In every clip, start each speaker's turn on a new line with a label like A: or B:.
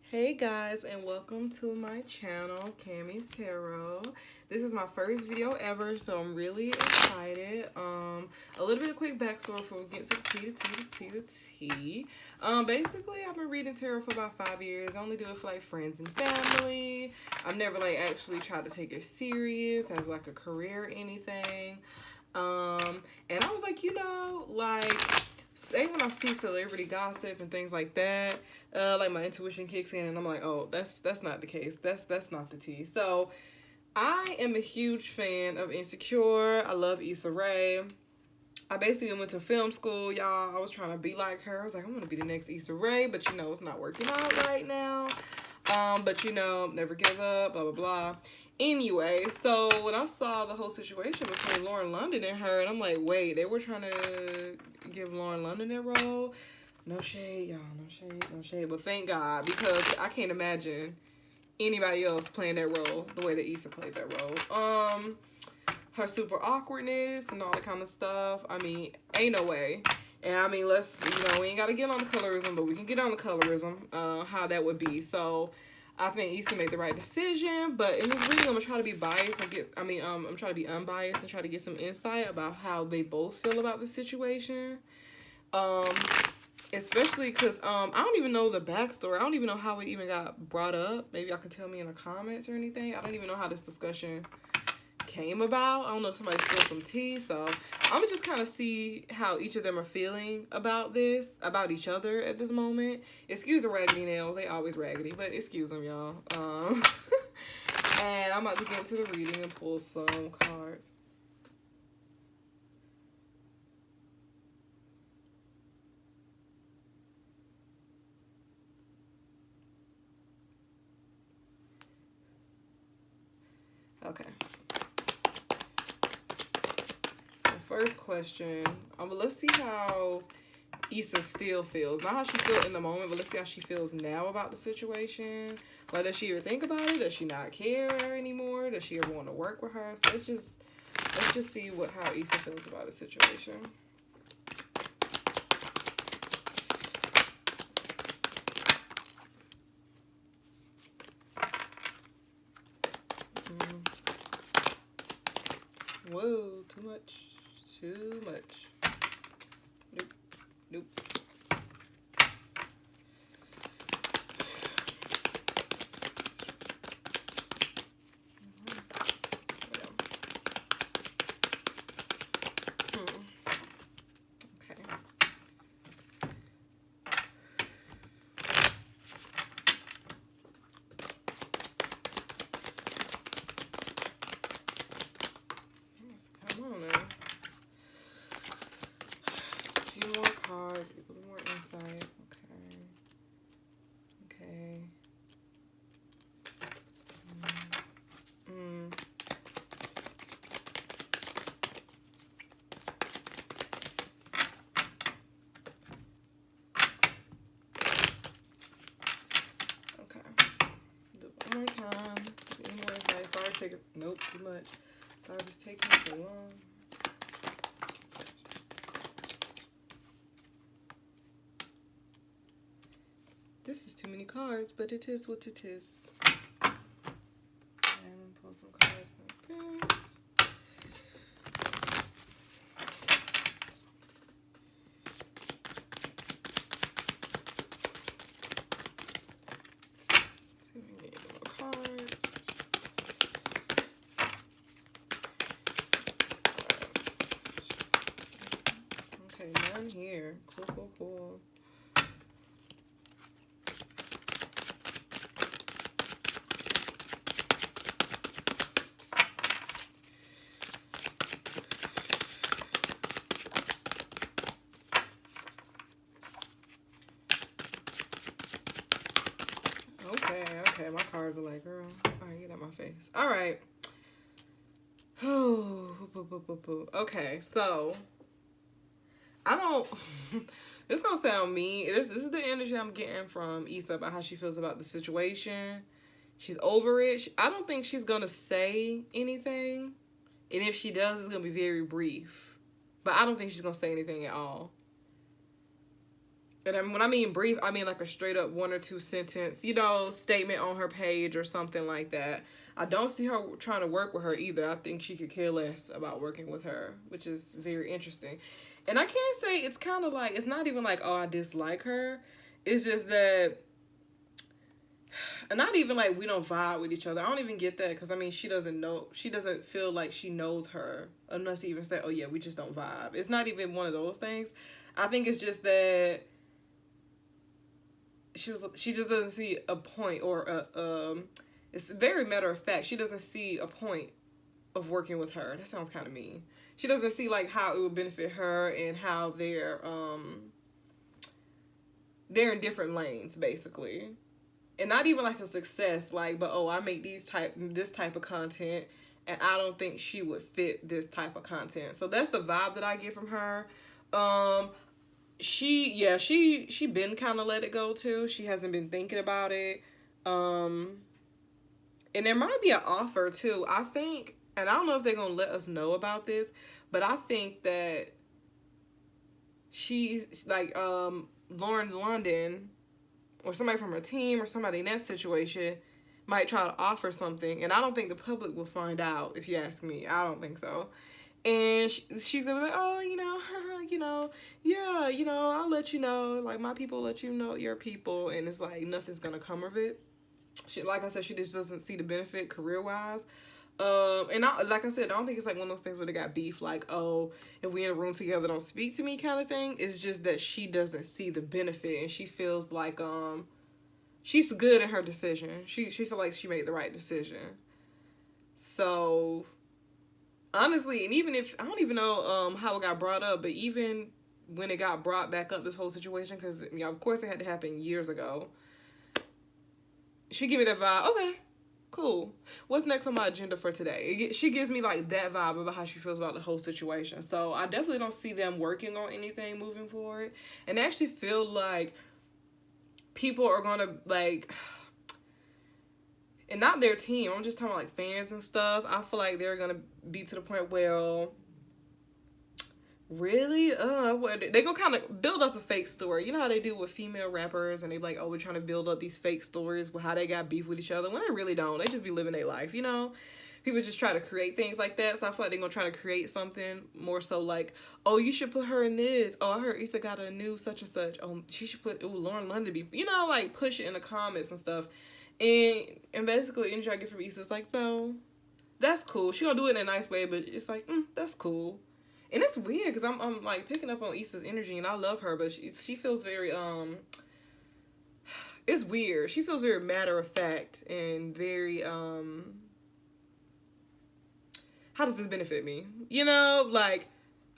A: Hey guys, and welcome to my channel, Cammy's Tarot. This is my first video ever, so I'm really excited. A little bit of quick backstory before we get to the tea. Basically, I've been reading tarot for about 5 years. I only do it for like friends and family. I've never like actually tried to take it serious as like a career or anything. And I was like, say when I see celebrity gossip and things like that, like my intuition kicks in and I'm like, oh, that's not the case. That's not the tea. So I am a huge fan of Insecure. I love Issa Rae. I basically went to film school, y'all. I was trying to be like her. I was like, I'm gonna be the next Issa Rae, but it's not working out right now. But never give up, blah blah blah. Anyway, so when I saw the whole situation between Lauren London and her, and I'm like, wait, they were trying to give Lauren London that role. No shade, y'all, no shade, no shade. But thank God, because I can't imagine anybody else playing that role the way that Issa played that role. Her super awkwardness and all that kind of stuff. I mean, ain't no way. And I mean, we ain't got to get on the colorism, but we can get on the colorism, how that would be. So I think Issa made the right decision, but in this video, I'm gonna try to be biased and I'm trying to be unbiased and try to get some insight about how they both feel about the situation. Especially because I don't even know the backstory. I don't even know how it even got brought up. Maybe y'all can tell me in the comments or anything. I don't even know how this discussion came about. I don't know if somebody spilled some tea, so I'm gonna just kind of see how each of them are feeling about about each other at this moment. Excuse the raggedy nails, they always raggedy, but excuse them, y'all. And I'm about to get into the reading and pull some cards. Okay. First question. Let's see how Issa still feels. Not how she feels in the moment, but let's see how she feels now about the situation. Like, does she ever think about it? Does she not care anymore? Does she ever want to work with her? So let's just see how Issa feels about the situation. Whoa, too much. Too much. Nope. Nope. Cards, give a little more insight. Okay. Okay. Do it one more time. Any more insight. Sorry, taking. Nope, too much. Sorry, just taking so long. This is too many cards, but it is what it is. And pull some cards like this. See if we can get more cards. Okay, none here. Cool. Okay, my cards are like, girl, all right, get out my face. All right. Okay, so I don't. This gonna sound mean. This is the energy I'm getting from Issa about how she feels about the situation. She's over it. I don't think she's gonna say anything, and if she does, it's gonna be very brief. But I don't think she's gonna say anything at all. And then when I mean brief, I mean like a straight up 1 or 2 sentence, you know, statement on her page or something like that. I don't see her trying to work with her either. I think she could care less about working with her, which is very interesting. And I can't say it's kind of like, it's not even like, oh, I dislike her. It's just that, and not even like we don't vibe with each other. I don't even get that because, I mean, she doesn't feel like she knows her enough to even say, oh, yeah, we just don't vibe. It's not even one of those things. I think it's just that she just doesn't see a point, or it's very matter of fact. She doesn't see a point of working with her. That sounds kind of mean. She doesn't see like how it would benefit her and how they're in different lanes basically, and not even like a success. Like, but oh, I make this type of content, and I don't think she would fit this type of content. So that's the vibe that I get from her. She been kind of let it go too. She hasn't been thinking about it. And there might be an offer too. I think, and I don't know if they're gonna let us know about this, but I think that she's like Lauren London or somebody from her team or somebody in that situation might try to offer something, and I don't think the public will find out. If you ask me, I don't think so. And she's gonna be like, oh, yeah, I'll let you know. Like, my people let you know your people. And it's like, nothing's gonna come of it. Like I said, she just doesn't see the benefit career-wise. Like I said, I don't think it's like one of those things where they got beef, like, oh, if we in a room together, don't speak to me kind of thing. It's just that she doesn't see the benefit, and she feels like, she's good in her decision. She feels like she made the right decision. So, honestly, and even if, I don't even know how it got brought up, but even when it got brought back up, this whole situation, because, of course it had to happen years ago, she gave me that vibe, okay, cool. What's next on my agenda for today? She gives me like that vibe about how she feels about the whole situation. So I definitely don't see them working on anything moving forward. And I actually feel like people are going to like, and not their team, I'm just talking about like fans and stuff. I feel like they're going to be to the point where, really? They're gonna kind of build up a fake story. You know how they do with female rappers, and they be like, oh, we're trying to build up these fake stories with how they got beef with each other, when they really don't. They just be living their life, People just try to create things like that. So I feel like they're gonna try to create something more so like, oh, you should put her in this. Oh, I heard Issa got a new such and such. Oh, she should put Lauren London be, like push it in the comments and stuff. And basically the energy I get from Issa is like, no, that's cool. She gonna do it in a nice way, but it's like, that's cool. And it's weird because I'm like picking up on Issa's energy, and I love her, but she feels very it's weird. She feels very matter of fact and very how does this benefit me? Like,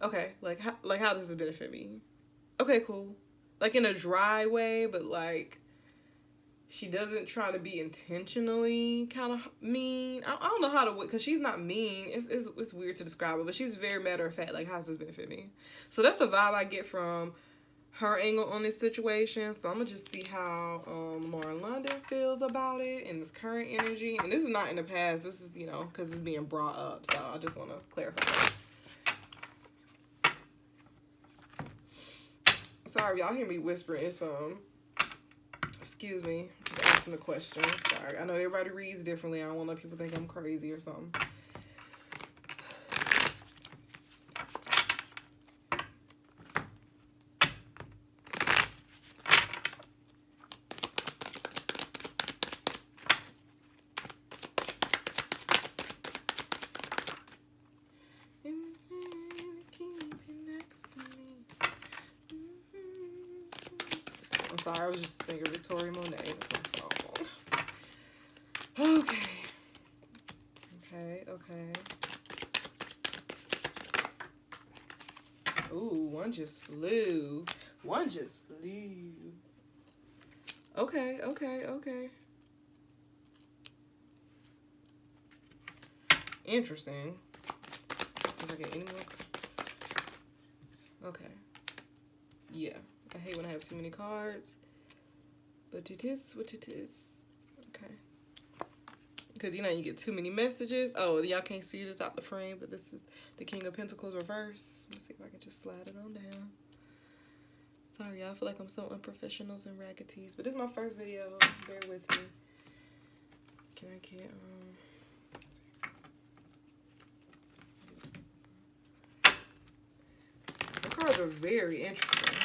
A: okay, like how does this benefit me? Okay, cool. Like in a dry way, but like she doesn't try to be intentionally kind of mean. I don't know how to, because she's not mean. It's weird to describe her, but she's very matter of fact. Like, how does this benefit me? So that's the vibe I get from her angle on this situation. So I'm going to just see how Lauren London feels about it in this current energy. And this is not in the past. This is, because it's being brought up. So I just want to clarify that. Sorry, y'all hear me whispering. It's, excuse me, just asking a question. Sorry, I know everybody reads differently. I don't want to let people think I'm crazy or something. I'm sorry, I was just thinking of Victoria Monet. Okay. Ooh, one just flew. Okay. Interesting. Seems like any more. Okay. Yeah. I hate when I have too many cards. But it is what it is. Okay. Because, you get too many messages. Oh, y'all can't see this out the frame, but this is the King of Pentacles reverse. Let's see if I can just slide it on down. Sorry, y'all. I feel like I'm so unprofessionals and ragged tees. But this is my first video. Bear with me. Can I get, the cards are very interesting.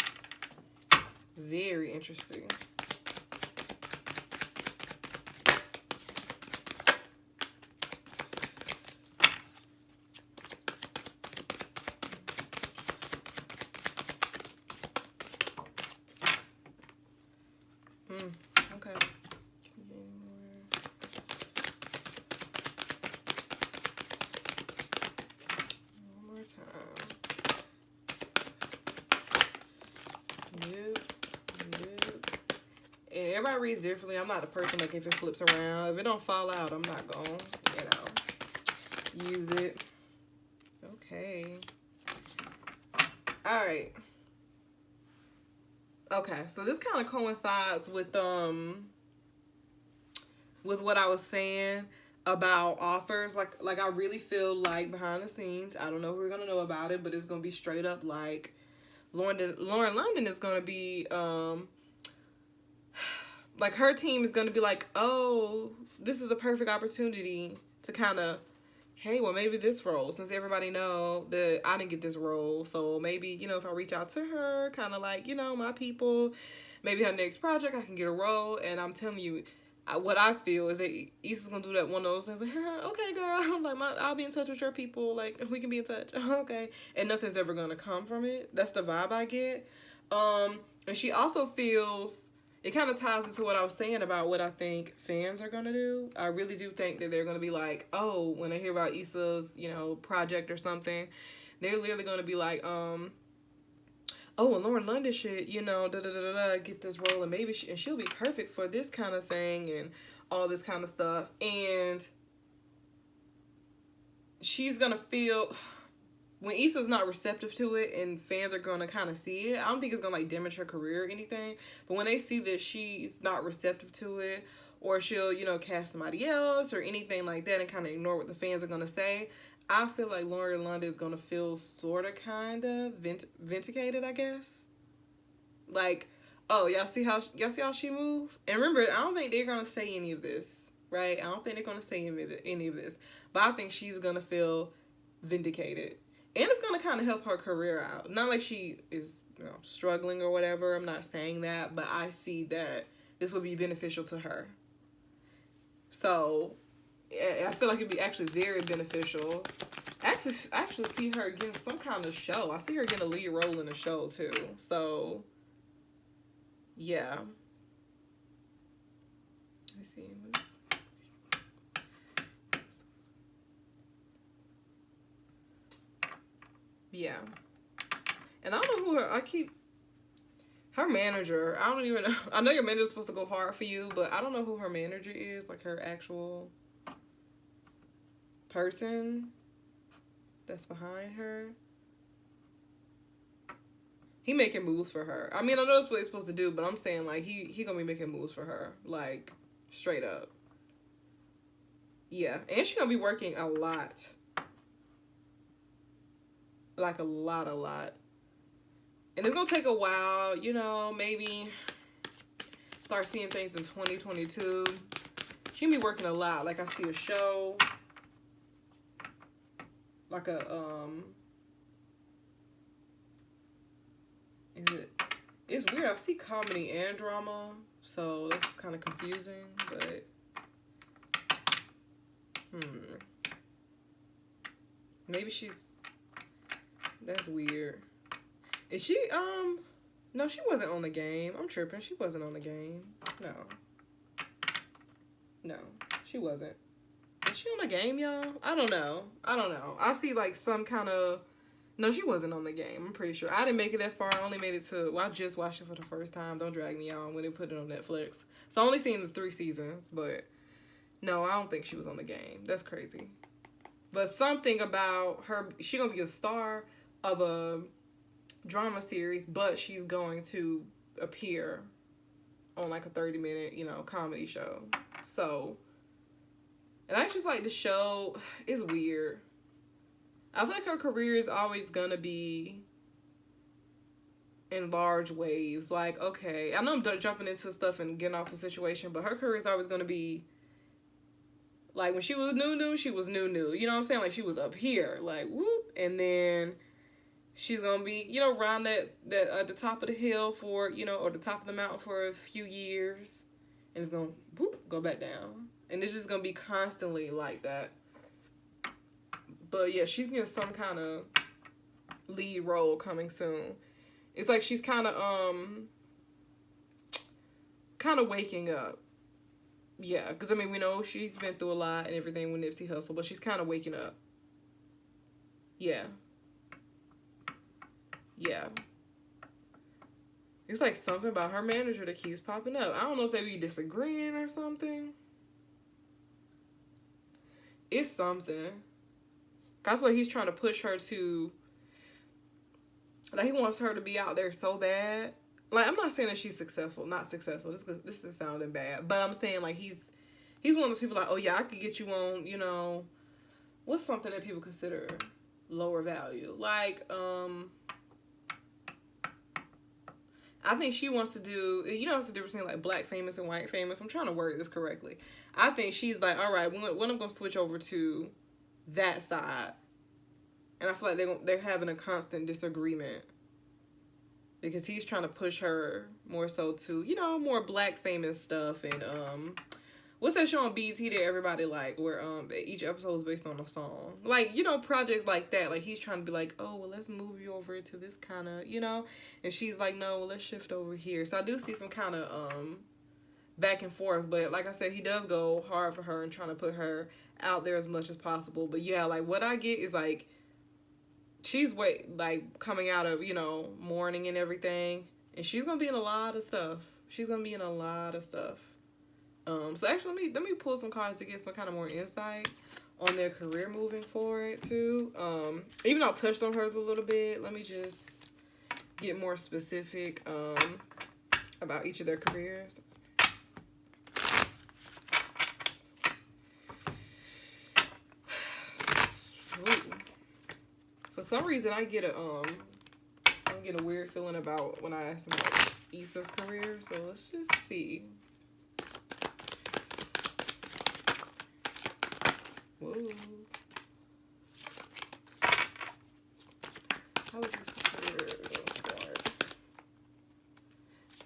A: Very interesting. Okay. One more time. Yep. And everybody reads differently. I'm not the person like if it flips around. If it don't fall out, I'm not gonna, use it. Okay. Alright. Okay, so this kind of coincides with what I was saying about offers. Like I really feel like behind the scenes, I don't know if we're gonna know about it, but it's gonna be straight up like Lauren London is gonna be like her team is gonna be like, oh, this is a perfect opportunity to kind of, hey, well, maybe this role, since everybody know that I didn't get this role, so maybe, if I reach out to her, kind of like, my people, maybe her next project, I can get a role. And I'm telling you, what I feel is that Issa's gonna do that one of those things, like, okay, girl, like, I'll be in touch with your people, like, we can be in touch, okay, and nothing's ever gonna come from it. That's the vibe I get. And she also feels, it kind of ties into what I was saying about what I think fans are going to do. I really do think that they're going to be like, oh, when they hear about Issa's, project or something, they're literally going to be like, oh, and Lauren London should, get this role, and maybe she'll be perfect for this kind of thing and all this kind of stuff. And she's going to feel, when Issa's not receptive to it and fans are going to kind of see it, I don't think it's going to, like, damage her career or anything. But when they see that she's not receptive to it, or she'll, cast somebody else or anything like that and kind of ignore what the fans are going to say, I feel like Lauren London is going to feel sort of kind of vindicated, I guess. Like, oh, y'all see how she moved? And remember, I don't think they're going to say any of this, right? I don't think they're going to say any of this. But I think she's going to feel vindicated. And it's going to kind of help her career out. Not like she is, struggling or whatever. I'm not saying that. But I see that this will be beneficial to her. So, I feel like it'd be actually very beneficial. I actually see her getting some kind of show. I see her getting a lead role in a show, too. So, yeah. Let me see. Yeah. And I don't know who her manager, I don't even know. I know your manager's supposed to go hard for you, but I don't know who her manager is, like her actual person that's behind her. He making moves for her. I mean, I know that's what he's supposed to do, but I'm saying, like, he gonna be making moves for her, like, straight up. Yeah, and she's gonna be working a lot. Like, a lot. And it's gonna take a while, maybe start seeing things in 2022. She'll be working a lot. Like, I see a show, like it's weird. I see comedy and drama, so that's just kind of confusing, but maybe that's weird. Is she, no, she wasn't on the game. I'm tripping. She wasn't on the game. No, she wasn't. Is she on the game, y'all? I don't know. I see, like, some kind of, no, she wasn't on the game. I'm pretty sure. I didn't make it that far. I only made it to, well, I just watched it for the first time. Don't drag me on when they put it on Netflix. So I only seen the 3 seasons, but no, I don't think she was on the game. That's crazy. But something about her, she gonna be a star of a drama series, but she's going to appear on, like, a 30-minute, comedy show. So, and I actually feel like the show is weird. I feel like her career is always gonna be in large waves. Like, okay, I know I'm jumping into stuff and getting off the situation, but her career is always going to be, like, when she was new, she was new. You know what I'm saying? Like, she was up here, like, whoop. And then she's going to be, you know, around that the top of the hill for, you know, or the top of the mountain for a few years. And it's going to, whoop, go back down. And it's just going to be constantly like that. But, yeah, she's getting some kind of lead role coming soon. It's like she's kind of waking up. Yeah, because, I mean, we know she's been through a lot and everything with Nipsey Hussle, but she's kind of waking up. Yeah. Yeah. It's like something about her manager that keeps popping up. I don't know if they be disagreeing or something. It's something. I feel like he's trying to push her to, like, he wants her to be out there so bad. Like, I'm not saying that she's successful, not successful. This is sounding bad. But I'm saying, like, he's one of those people like, oh, yeah, I could get you on, you know, what's something that people consider lower value? Like, I think she wants to do, you know, what's the difference between, like, black famous and white famous? I'm trying to word this correctly. I think she's like, all right, when I'm going to switch over to that side. And I feel like they're having a constant disagreement. Because he's trying to push her more so to, you know, more black famous stuff. And, what's that show on BET that everybody like, where each episode is based on a song? Like, you know, projects like that. Like, he's trying to be like, oh, well, let's move you over to this kind of, you know? And she's like, no, well, let's shift over here. So I do see some kind of back and forth. But like I said, he does go hard for her and trying to put her out there as much as possible. But yeah, like, what I get is, like, she's coming out of, you know, mourning and everything. And she's going to be in a lot of stuff. So actually, let me pull some cards to get some kind of more insight on their career moving forward, too. Even though I touched on hers a little bit, let me just get more specific about each of their careers. Ooh. For some reason, I get a weird feeling about when I ask about Issa's career. So let's just see. Whoa. How is this career card?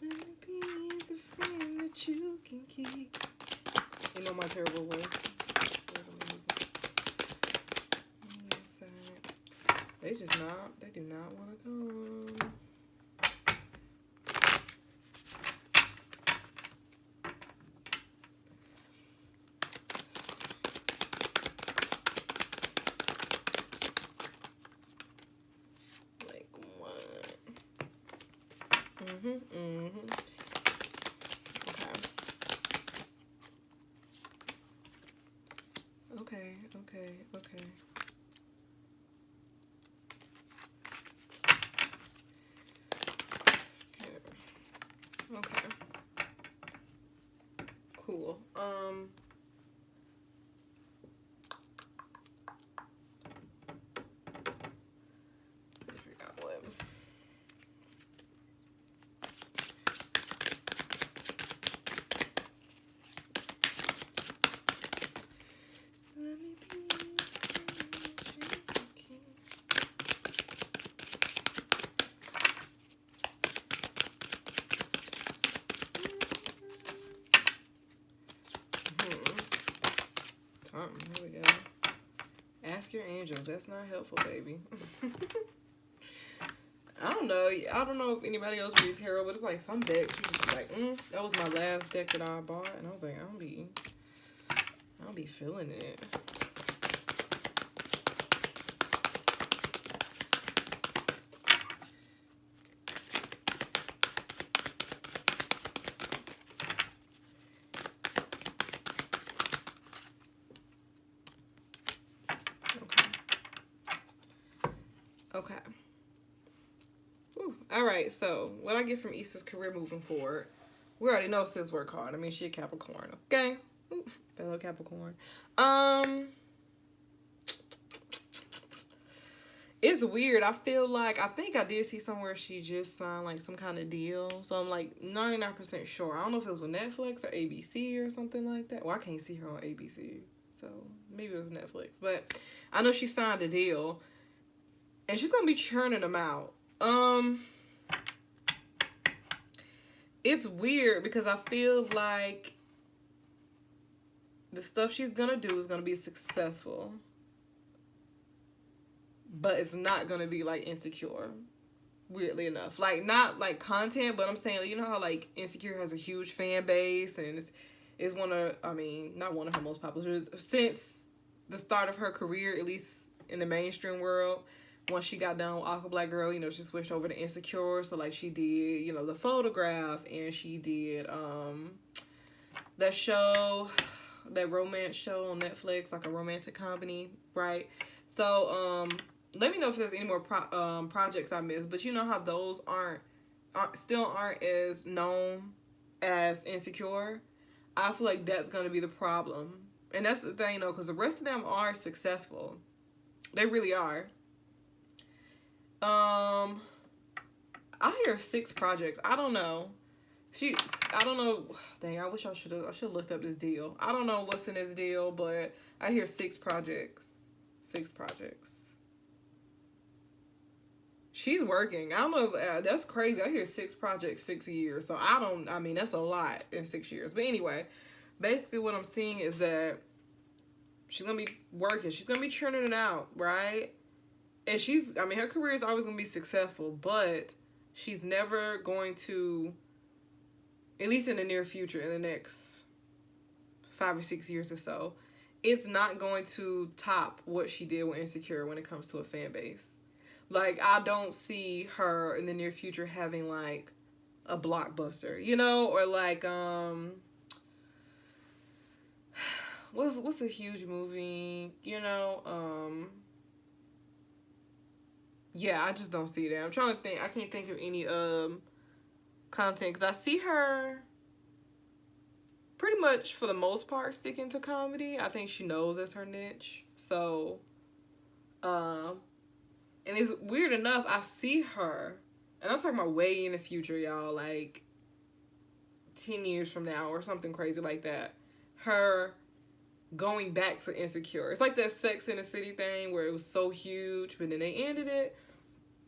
A: Let me be the friend that you can keep. You know my terrible voice. They do not want to come. Like what? Okay. Okay. Cool. I forgot what. Let me be. Here we go. Ask your angels. That's not helpful, baby. I don't know if anybody else reads tarot, but it's like some decks you just like, that was my last deck that I bought, and I was like, I don't be feeling it. Okay. Whew. All right, so what I get from Issa's career moving forward, we already know sis work hard. I mean, she a Capricorn, okay? Ooh, fellow Capricorn. It's weird. I feel like, I think I did see somewhere she just signed like some kind of deal. So I'm like 99% sure. I don't know if it was with Netflix or ABC or something like that. Well, I can't see her on ABC. So maybe it was Netflix. But I know she signed a deal. And she's going to be churning them out. It's weird because I feel like the stuff she's going to do is going to be successful. But it's not going to be like Insecure, weirdly enough. Like, not like content, but I'm saying, you know how like Insecure has a huge fan base and it's one of, I mean, not one of her most popular, since the start of her career, at least in the mainstream world. Once she got done with Awkward Black Girl, you know, she switched over to Insecure. So like she did, you know, The Photograph, and she did that show, that romance show on Netflix, like a romantic comedy, right? So let me know if there's any more projects I missed. But you know how those still aren't as known as Insecure. I feel like that's gonna be the problem, and that's the thing though, because the rest of them are successful. They really are. I hear 6 projects. I don't know. I don't know. Dang, I wish I should have looked up this deal. I don't know what's in this deal, but I hear 6 projects. 6 projects. She's working. I don't know if, that's crazy. I hear 6 projects, 6 years. So I mean, that's a lot in 6 years. But anyway, basically what I'm seeing is that she's going to be working. She's going to be churning it out, right? And her career is always going to be successful, but she's never going to, at least in the near future, in the next 5 or 6 years or so, it's not going to top what she did with Insecure when it comes to a fan base. Like, I don't see her in the near future having, like, a blockbuster, you know? Or, like, what's a huge movie, you know? Yeah, I just don't see that. I'm trying to think. I can't think of any content, because I see her pretty much for the most part sticking to comedy. I think she knows that's her niche. So, and it's weird enough, I see her, and I'm talking about way in the future, y'all, like 10 years from now or something crazy like that, her going back to Insecure. It's like that Sex and the City thing where it was so huge, but then they ended it,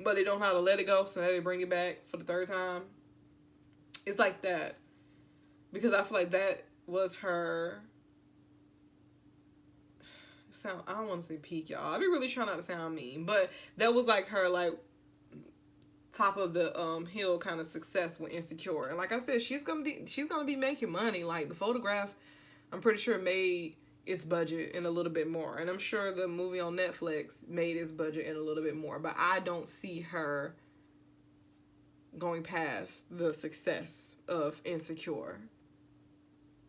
A: but they don't know how to let it go, so now they bring it back for the 3rd time. It's like that. Because I feel like that was her I don't want to say peak, y'all. I be really trying not to sound mean, but that was like her, like, top of the hill kind of success with Insecure. And like I said, she's gonna be making money. Like, The Photograph, I'm pretty sure made its budget and a little bit more, and I'm sure the movie on Netflix made its budget and a little bit more, but I don't see her going past the success of Insecure.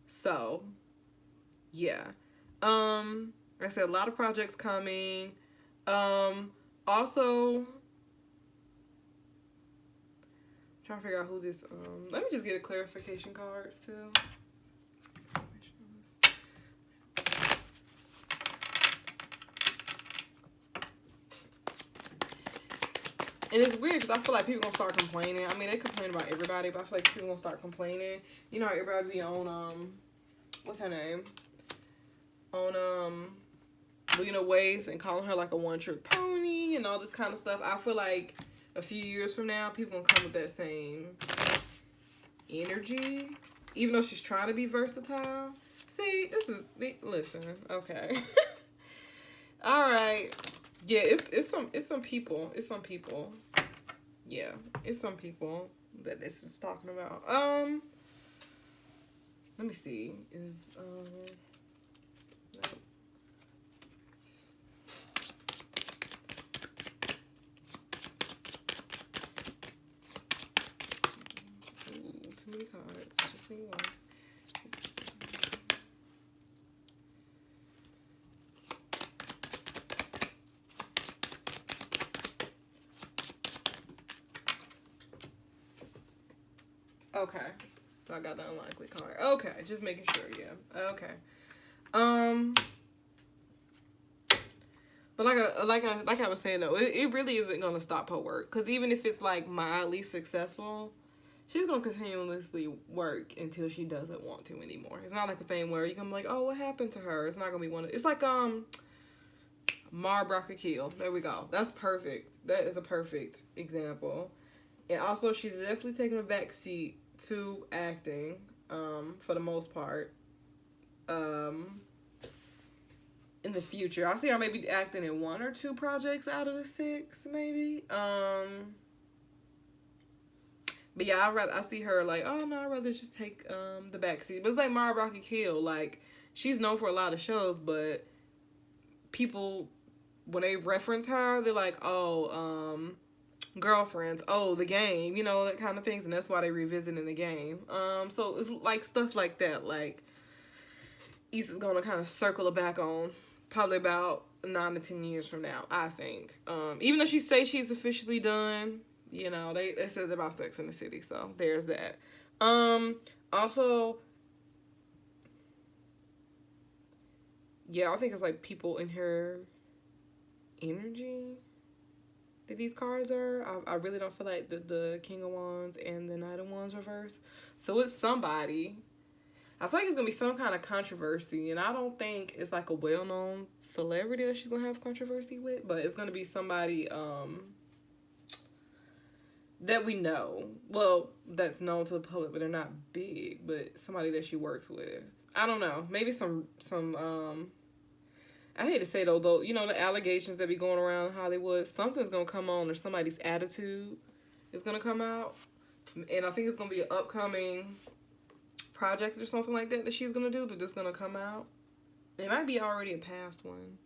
A: So yeah, like I said, a lot of projects coming. Also, trying to figure out who this let me just get a clarification cards too. And it's weird because I feel like people gonna start complaining. I mean, they complain about everybody, but I feel like people gonna start complaining. You know how everybody be on what's her name? On Lena Waithe and calling her like a one-trick pony and all this kind of stuff. I feel like a few years from now, people gonna come with that same energy, even though she's trying to be versatile. See, listen, okay. All right. Yeah, it's some people. Yeah, it's some people that this is talking about. Let me see. No. Ooh, too many cards. Just need one. Okay, so I got the unlikely card. Okay, just making sure, yeah. Okay. But like I was saying though, it really isn't gonna stop her work. Cause even if it's like mildly successful, she's gonna continuously work until she doesn't want to anymore. It's not like a thing where you can be like, oh, what happened to her? It's not gonna be one. It's like Mar Brock Kill. There we go. That's perfect. That is a perfect example. And also, she's definitely taking a back seat to acting, for the most part. In the future, I see her maybe acting in 1 or 2 projects out of the 6, maybe. But yeah, I see her like, oh no, I'd rather just take the back seat. But it's like Mara Rocky Kill, like she's known for a lot of shows, but people when they reference her, they're like, oh, Girlfriends, oh, The Game, you know, that kind of things, and that's why they revisiting The Game. So it's like stuff like that, like Issa's gonna kind of circle it back on probably about 9 to 10 years from now, I think. Even though she say she's officially done, you know, they said about Sex in the City, so there's that. Also, yeah, I think it's like people in her energy that these cards are. I really don't feel like the King of Wands and the Knight of Wands reverse. So it's somebody. I feel like it's going to be some kind of controversy, and I don't think it's like a well-known celebrity that she's going to have controversy with, but it's going to be somebody that we know. Well, that's known to the public, but they're not big, but somebody that she works with. I don't know. Maybe some I hate to say though, you know, the allegations that be going around Hollywood, something's going to come on, or somebody's attitude is going to come out, and I think it's going to be an upcoming project or something like that she's gonna do that's gonna come out. It might be already a past one.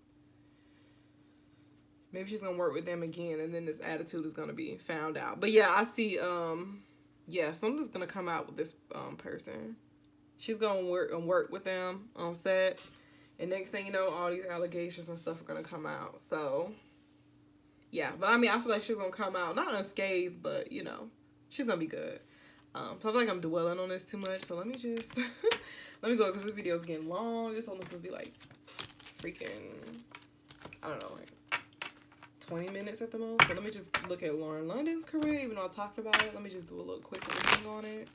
A: Maybe she's gonna work with them again, and then this attitude is gonna be found out. But yeah, I see. Yeah, something's gonna come out with this person. She's gonna work with them on set, and next thing you know, all these allegations and stuff are gonna come out. So yeah, but I mean, I feel like she's gonna come out not unscathed, but you know, she's gonna be good. So I feel like I'm dwelling on this too much, so let me just, let me go, because this video is getting long. This almost will be like freaking, I don't know, like 20 minutes at the most. So let me just look at Lauren London's career, even though I talked about it. Let me just do a little quick review on it.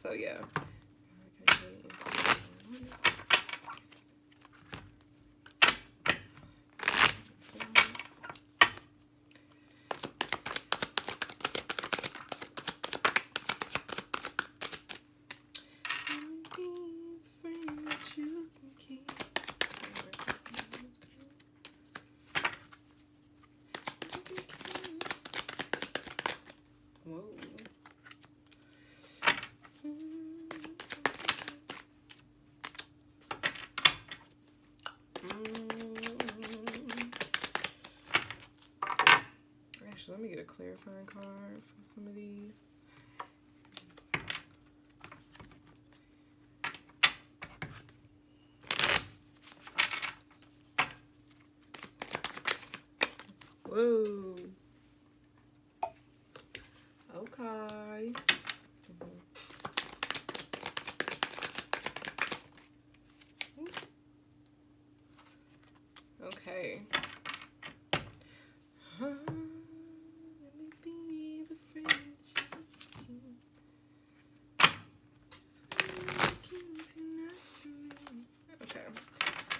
A: So yeah. Let me get a clarifying card for some of these. Whoa. Okay. Okay.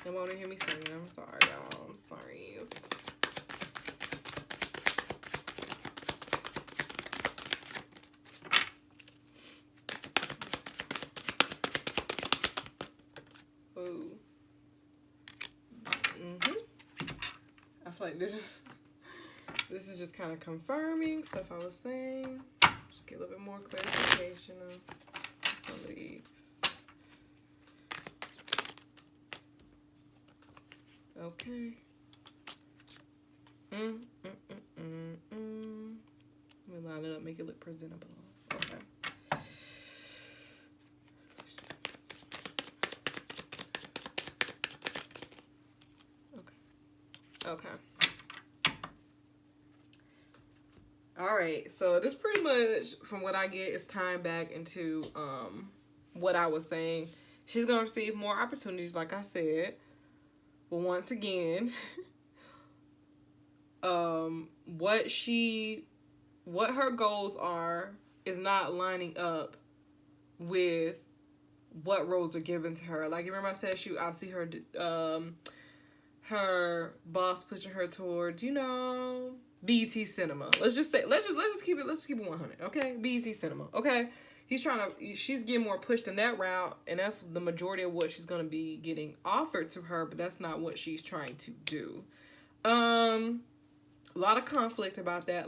A: They won't hear me singing. I'm sorry, y'all. I'm sorry. Ooh. I feel like this is just kind of confirming stuff I was saying. Just get a little bit more clarification of some of these. Okay. Let me line it up, make it look presentable. Okay. Okay. All right. So this pretty much, from what I get, is tying back into what I was saying. She's gonna receive more opportunities, like I said. But once again, what her goals are is not lining up with what roles are given to her. Like, you remember I said I see her her boss pushing her towards, BET Cinema. Let's just keep it 100, okay? BET Cinema, okay? She's getting more pushed in that route, and that's the majority of what she's gonna be getting offered to her, but that's not what she's trying to do. A lot of conflict about that.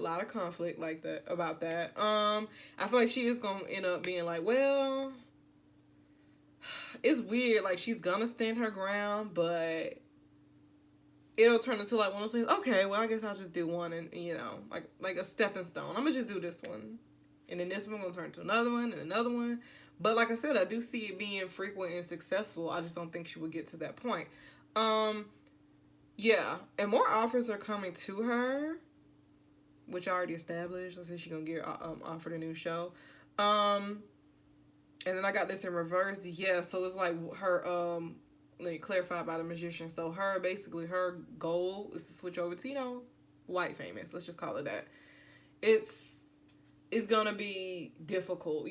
A: About that. I feel like she is gonna end up being like, well, it's weird. Like, she's gonna stand her ground, but it'll turn into like one of those things. Okay, well, I guess I'll just do one, and like a stepping stone. I'm gonna just do this one, and then this one gonna turn into another one and another one. But like I said, I do see it being frequent and successful. I just don't think she would get to that point. Yeah, and more offers are coming to her, which I already established. I said she's gonna get offered a new show. And then I got this in reverse. Yeah, so it's like her let me clarify about a magician. So her goal is to switch over to, white famous. Let's just call it that. It's gonna be difficult,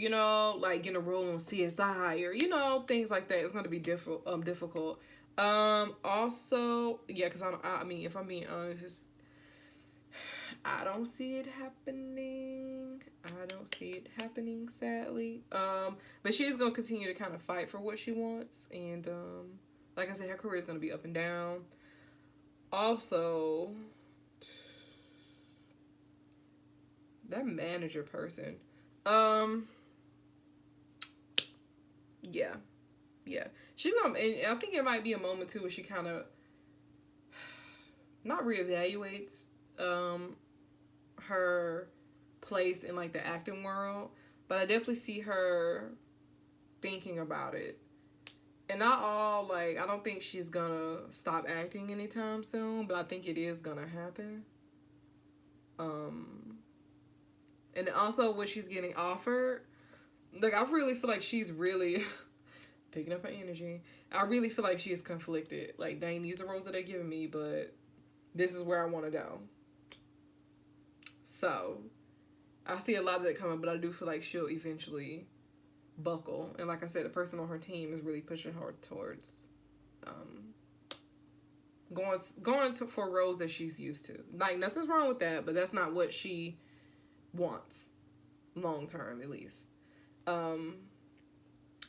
A: like getting a role on CSI or things like that. It's gonna be difficult. Also, yeah, because I mean, if I'm being honest, I don't see it happening. Sadly. But she's gonna continue to kind of fight for what she wants, and like I said, her career is gonna be up and down. Also, that manager person, yeah. She's gonna, and I think it might be a moment too where she kind of not reevaluates her place in like the acting world, but I definitely see her thinking about it. And not all, like, I don't think she's gonna stop acting anytime soon, but I think it is gonna happen. And also what she's getting offered, like, I really feel like she's really picking up her energy. I really feel like she is conflicted. Like, dang, these are roles that they're giving me, but this is where I want to go. So, I see a lot of that coming, but I do feel like she'll eventually buckle. And like I said, the person on her team is really pushing her towards going for roles that she's used to. Like, nothing's wrong with that, but that's not what she wants long term, at least.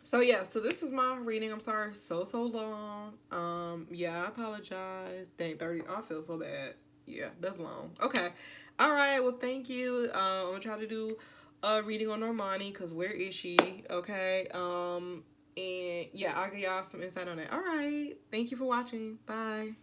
A: So yeah, so this is my reading. I'm sorry, so long. Yeah, I apologize. Dang, 30. I feel so bad. Yeah, that's long. Okay. All right. Well, thank you. I'm gonna try to do a reading on Normani, because where is she? Okay. And yeah, I'll give y'all some insight on that. All right. Thank you for watching. Bye.